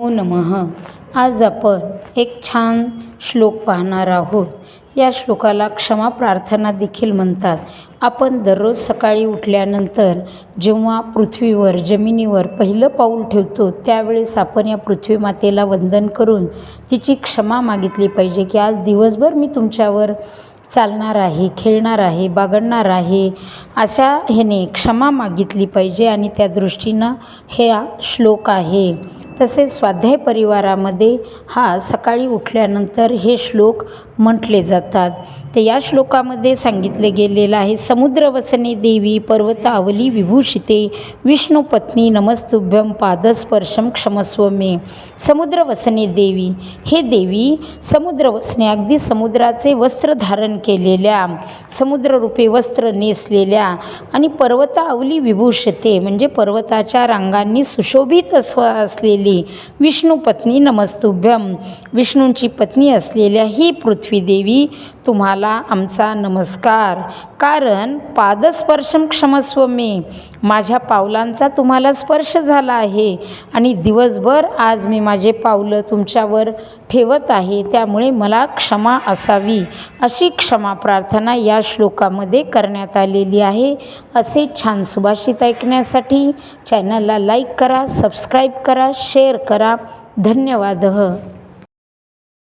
नमः. आज आपण एक छान श्लोक पाहणार आहोत. या श्लोकाला क्षमा प्रार्थना देखील म्हणतात. आपण दररोज सकाळी उठल्यानंतर जेव्हा पृथ्वीवर जमिनीवर पहिलं पाऊल ठेवतो त्यावेळेस आपण या पृथ्वी मातेला वंदन करून तिची क्षमा मागितली पाहिजे की आज दिवसभर मी तुमच्यावर चालणार आहे, खेळणार आहे, बागडणार आहे, अशा ह्याने क्षमा मागितली पाहिजे. आणि त्या दृष्टीनं हे श्लोक आहे. तसेच स्वाध्याय परिवारामध्ये सकाळी उठल्यानंतर हे श्लोक म्हटले जातात. तर या श्लोकामध्ये सांगितले गेलेलं आहे, समुद्रवसने देवी पर्वतावली विभूषिते विष्णू पत्नी नमस्तुभ्यं पादस्पर्शम क्षमस्व मे. समुद्रवसने देवी, हे देवी समुद्रवसने अगदी समुद्राचे वस्त्र धारण केलेल्या, समुद्ररूपी वस्त्र नेसलेल्या आणि पर्वतावली विभूषिते म्हणजे पर्वताच्या रांगांनी सुशोभित असलेली विष्णू पत्नी नमस्तुभ्यं, विष्णूंची पत्नी असलेल्या ही पृथ्वी देवी तुम्हाला आमचा नमस्कार. कारण पादस्पर्शम क्षमस्व मे, माझ्या पावलांचा तुम्हाला स्पर्श झाला आहे आणि दिवसभर आज मी माझे पावलं तुमच्यावर ठेवत आहे, त्यामुळे मला क्षमा असावी. अशी क्षमा प्रार्थना या श्लोकामध्ये करण्यात आलेली आहे. असे छान सुभाषित ऐकण्यासाठी चॅनलला लाईक करा, सबस्क्राईब करा, शेअर करा. धन्यवाद.